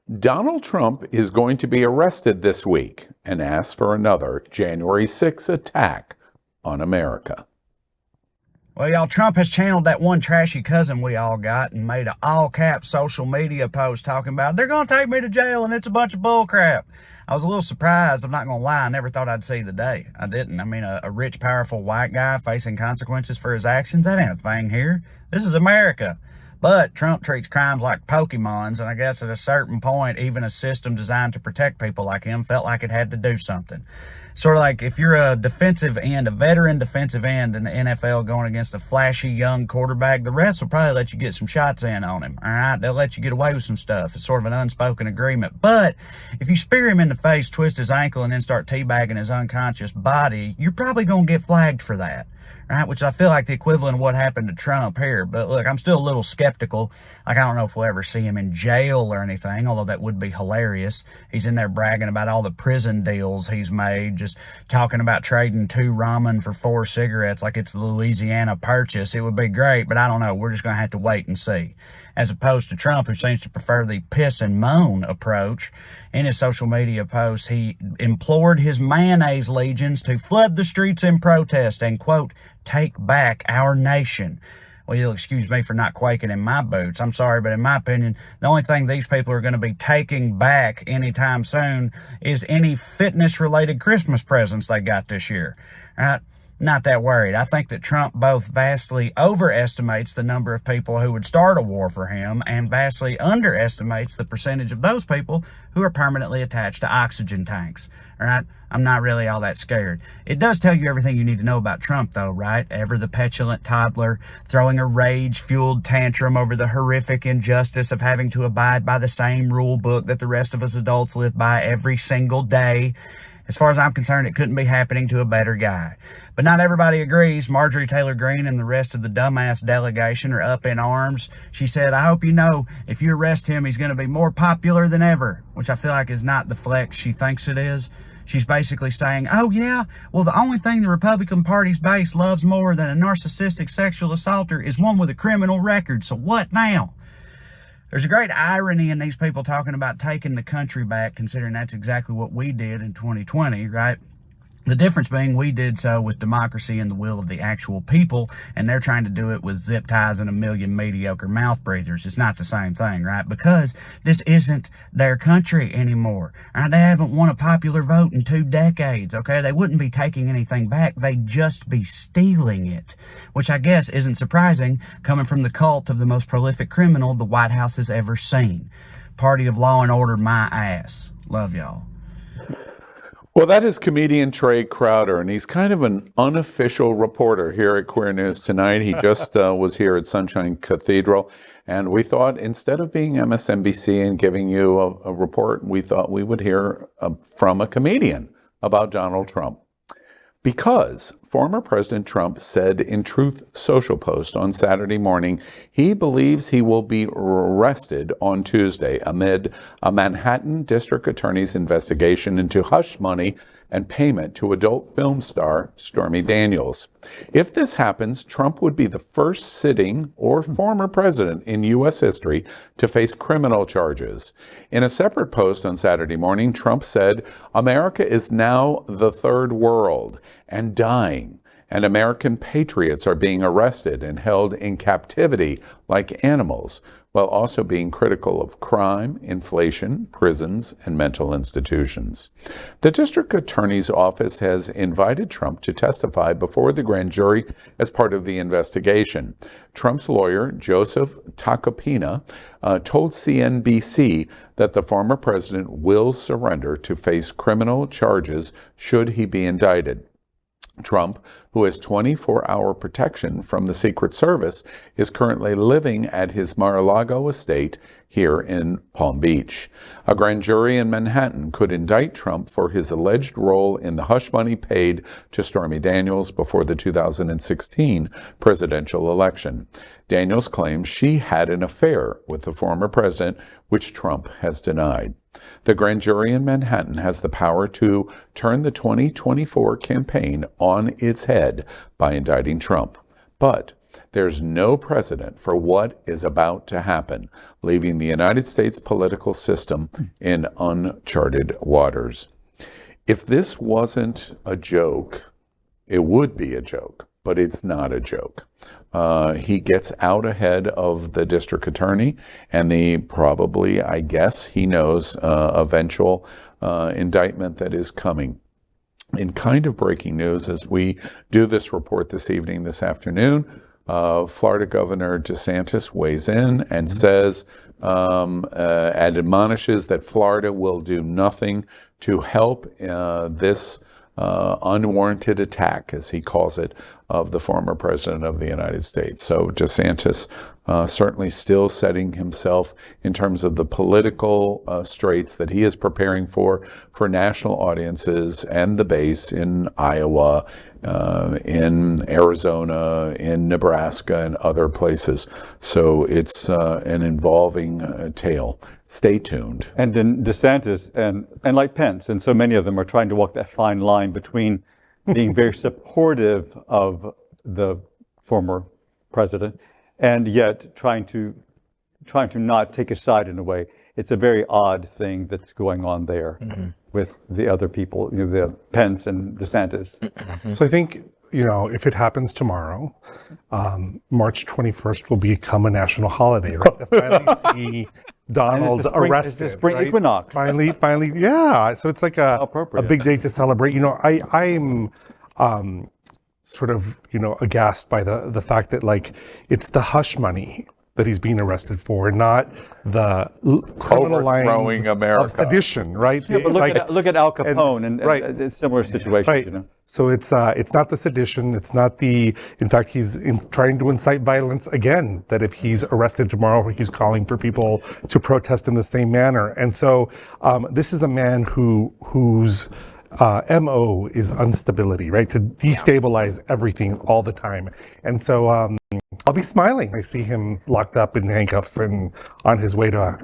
Donald Trump is going to be arrested this week and asks for another January 6th attack on America. Well, y'all, Trump has channeled that one trashy cousin we all got and made an all-cap social media post talking about, they're going to take me to jail and it's a bunch of bullcrap. I was a little surprised. I'm not going to lie. I never thought I'd see the day. I didn't. I mean, a rich, powerful white guy facing consequences for his actions, that ain't a thing here. This is America. But Trump treats crimes like Pokemons, and I guess at a certain point, even a system designed to protect people like him felt like it had to do something. Sort of like if you're a defensive end, a veteran defensive end in the NFL going against a flashy young quarterback, the refs will probably let you get some shots in on him, all right? They'll let you get away with some stuff. It's sort of an unspoken agreement. But if you spear him in the face, twist his ankle, and then start teabagging his unconscious body, you're probably going to get flagged for that. Right, which I feel like the equivalent of what happened to Trump here. But look, I'm still a little skeptical. Like, I don't know if we'll ever see him in jail or anything, although that would be hilarious. He's in there bragging about all the prison deals he's made, just talking about trading 2 ramen for 4 cigarettes like it's the Louisiana Purchase. It would be great, but I don't know. We're just going to have to wait and see. As opposed to Trump, who seems to prefer the piss and moan approach. In his social media post, he implored his mayonnaise legions to flood the streets in protest and, quote, take back our nation. Well, you'll excuse me for not quaking in my boots. I'm sorry, but in my opinion, the only thing these people are going to be taking back anytime soon is any fitness-related Christmas presents they got this year. All right? Not that worried. I think that Trump both vastly overestimates the number of people who would start a war for him and vastly underestimates the percentage of those people who are permanently attached to oxygen tanks. All right? I'm not really all that scared. It does tell you everything you need to know about Trump, though, right? Ever the petulant toddler, throwing a rage-fueled tantrum over the horrific injustice of having to abide by the same rule book that the rest of us adults live by every single day. As far as I'm concerned, it couldn't be happening to a better guy. But not everybody agrees. Marjorie Taylor Greene and the rest of the dumbass delegation are up in arms. She said, I hope you know, if you arrest him, he's going to be more popular than ever, which I feel like is not the flex she thinks it is. She's basically saying, oh yeah, well the only thing the Republican Party's base loves more than a narcissistic sexual assaulter is one with a criminal record, so what now? There's a great irony in these people talking about taking the country back, considering that's exactly what we did in 2020, right? The difference being we did so with democracy and the will of the actual people, and they're trying to do it with zip ties and a million mediocre mouth breathers. It's not the same thing, right? Because this isn't their country anymore. Right? They haven't won a popular vote in 2 decades, okay? They wouldn't be taking anything back. They'd just be stealing it, which I guess isn't surprising coming from the cult of the most prolific criminal the White House has ever seen. Party of law and order, my ass. Love y'all. Well, that is comedian Trey Crowder, and he's kind of an unofficial reporter here at Queer News Tonight. He just was here at Sunshine Cathedral, and we thought instead of being MSNBC and giving you a report, we thought we would hear from a comedian about Donald Trump. Because former President Trump said in Truth Social post on Saturday morning he believes he will be arrested on Tuesday amid a Manhattan district attorney's investigation into hush money and payment to adult film star Stormy Daniels. If this happens, Trump would be the first sitting or former president in U.S. history to face criminal charges. In a separate post on Saturday morning, Trump said, America is now the third world and dying, and American patriots are being arrested and held in captivity like animals, while also being critical of crime, inflation, prisons, and mental institutions. The district attorney's office has invited Trump to testify before the grand jury as part of the investigation. Trump's lawyer, Joseph Tacopina, told CNBC that the former president will surrender to face criminal charges should he be indicted. Trump, who has 24-hour protection from the Secret Service, is currently living at his Mar-a-Lago estate here in Palm Beach. A grand jury in Manhattan could indict Trump for his alleged role in the hush money paid to Stormy Daniels before the 2016 presidential election. Daniels claims she had an affair with the former president, which Trump has denied. The grand jury in Manhattan has the power to turn the 2024 campaign on its head by indicting Trump. But There's no precedent for what is about to happen, leaving the United States political system in uncharted waters. If this wasn't a joke, it would be a joke, but it's not a joke. He gets out ahead of the district attorney and the probably, I guess, he knows, eventual indictment that is coming. In kind of breaking news, as we do this report this afternoon, Florida Governor DeSantis weighs in and says, and admonishes that Florida will do nothing to help this unwarranted attack, as he calls it, of the former president of the United States. So DeSantis certainly still setting himself in terms of the political straits that he is preparing for national audiences and the base in Iowa, in Arizona, in Nebraska, and other places. So it's an involving tale. Stay tuned. And then DeSantis and like Pence, and so many of them are trying to walk that fine line between being very supportive of the former president and yet trying to not take a side in a way. It's a very odd thing that's going on there with the other people, the Pence and DeSantis. So I think, if it happens tomorrow, March 21st will become a national holiday, right? To finally see Donald arrested. It's the spring equinox. Finally, yeah. So it's like a big day to celebrate. I'm sort of, aghast by the fact that it's the hush money that he's being arrested for, not the criminal lines of sedition, right? Yeah, but look at Al Capone and similar situations, right. So it's not the sedition, it's not in fact, he's trying to incite violence again, that if he's arrested tomorrow, he's calling for people to protest in the same manner. And so this is a man whose MO is instability, right? To destabilize everything all the time. And so I'll be smiling. I see him locked up in handcuffs and on his way to,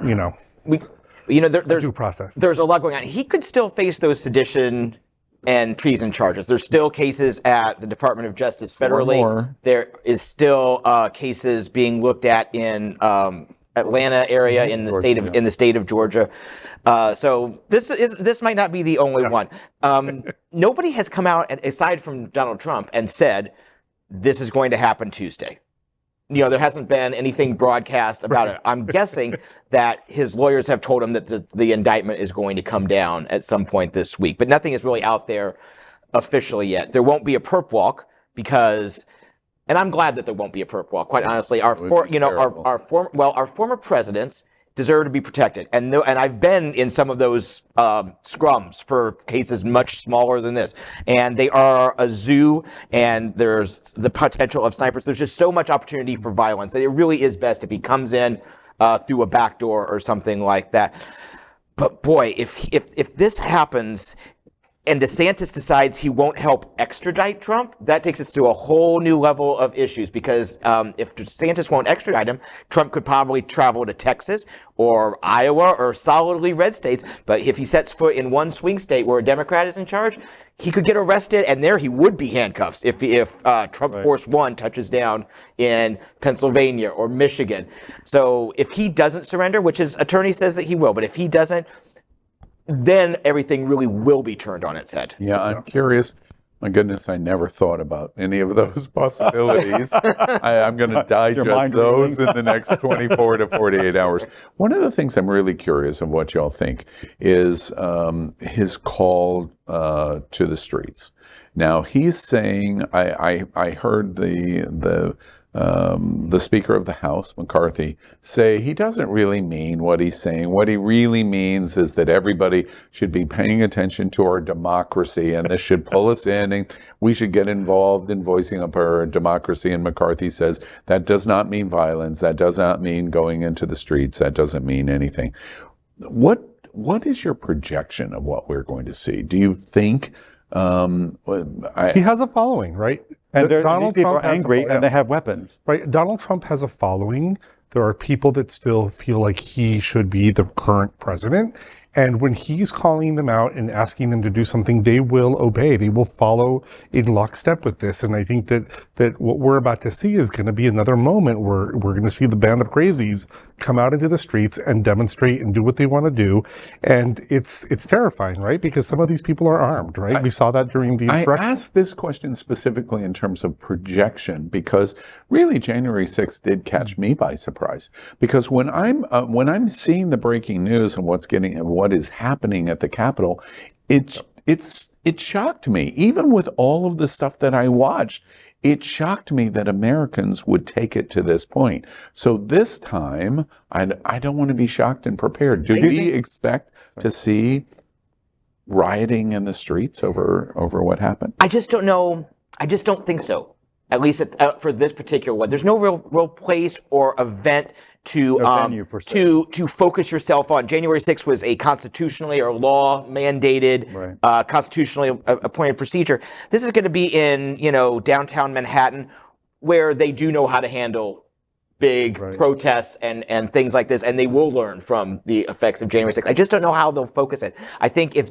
there's due process. There's a lot going on. He could still face those sedition and treason charges. There's still cases at the Department of Justice federally. There is still cases being looked at in Atlanta area in the state of Georgia. So this might not be the only one. Nobody has come out, aside from Donald Trump, and said this is going to happen Tuesday. There hasn't been anything broadcast about it. I'm guessing that his lawyers have told him that the indictment is going to come down at some point this week, but nothing is really out there officially yet. There won't be a perp walk because, and I'm glad that there won't be a perp walk. Quite honestly, our former presidents deserve to be protected, and I've been in some of those scrums for cases much smaller than this, and they are a zoo, and there's the potential of snipers. There's just so much opportunity for violence that it really is best if he comes in through a back door or something like that. But boy, if this happens, and DeSantis decides he won't help extradite Trump, that takes us to a whole new level of issues, because if DeSantis won't extradite him, Trump could probably travel to Texas or Iowa or solidly red states. But if he sets foot in one swing state where a Democrat is in charge, he could get arrested, and there he would be handcuffs if Trump Force One touches down in Pennsylvania or Michigan. So if he doesn't surrender, which his attorney says that he will, but if he doesn't, then everything really will be turned on its head. Yeah, I'm curious. My goodness, I never thought about any of those possibilities. I'm going to digest those in the next 24 to 48 hours. One of the things I'm really curious of what y'all think is his call to the streets. Now, he's saying, I heard the Speaker of the House, McCarthy, say he doesn't really mean what he's saying. What he really means is that everybody should be paying attention to our democracy, and this should pull us in, and we should get involved in voicing up our democracy. And McCarthy says that does not mean violence. That does not mean going into the streets. That doesn't mean anything. What is your projection of what we're going to see? Do you think he has a following, right? And Donald Trump are angry, and they have weapons. Right. Donald Trump has a following. There are people that still feel like he should be the current president. And when he's calling them out and asking them to do something, they will obey. They will follow in lockstep with this. And I think that what we're about to see is going to be another moment where we're going to see the band of crazies come out into the streets and demonstrate and do what they want to do. And it's terrifying, right? Because some of these people are armed, right? We saw that during the insurrection. I asked this question specifically in terms of projection because really January 6th did catch me by surprise. Because when I'm seeing the breaking news and what is happening at the Capitol, it shocked me. Even with all of the stuff that I watched, it shocked me that Americans would take it to this point. So this time, I don't want to be shocked and prepared. Do we expect to see rioting in the streets over what happened? I just don't know. I just don't think so. At least for this particular one, there's no real place or event to venue per se. to focus yourself on. January 6th was a constitutionally or law mandated, constitutionally appointed procedure. This is going to be in downtown Manhattan, where they do know how to handle big protests and things like this, and they will learn from the effects of January 6th. I just don't know how they'll focus it. I think if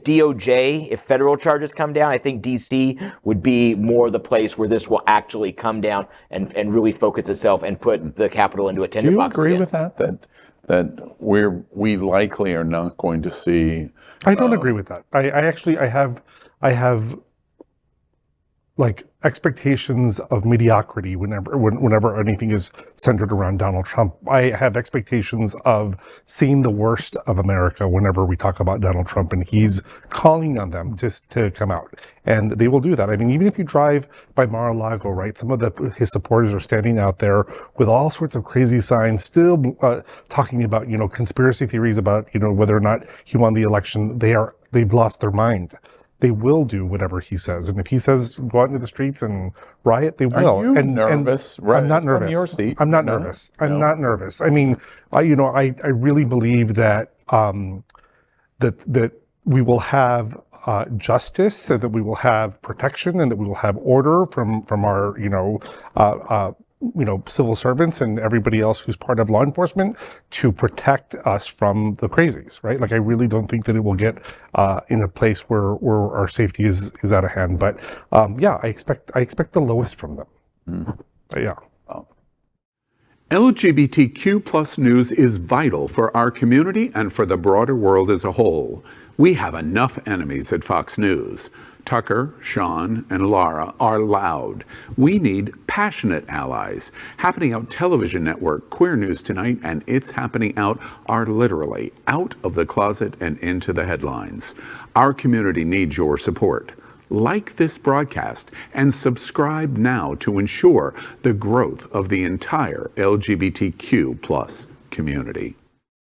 federal charges come down, I think DC would be more the place where this will actually come down and really focus itself and put the Capitol into a tinderbox. Do you agree with that? That we likely are not going to see? I don't agree with that. I have like expectations of mediocrity whenever anything is centered around Donald Trump. I have expectations of seeing the worst of America whenever we talk about Donald Trump, and he's calling on them just to come out, and they will do that. I mean, even if you drive by Mar-a-Lago, right, some of his supporters are standing out there with all sorts of crazy signs, still talking about conspiracy theories about whether or not he won the election. They've lost their mind. They will do whatever he says, and if he says go out into the streets and riot, they will. Are you nervous? I'm not nervous. From your seat? I'm not nervous. I'm not nervous. I mean, I really believe that that we will have justice, and that we will have protection, and that we will have order from our civil servants and everybody else who's part of law enforcement to protect us from the crazies, right? Like, I really don't think that it will get in a place where our safety is out of hand. But I expect the lowest from them. Yeah. LGBTQ plus news is vital for our community and for the broader world as a whole. We have enough enemies at Fox News. Tucker, Sean, and Lara are loud. We need passionate allies. Happening Out television network, Queer News Tonight, and It's Happening Out are literally out of the closet and into the headlines. Our community needs your support. Like this broadcast and subscribe now to ensure the growth of the entire LGBTQ plus community.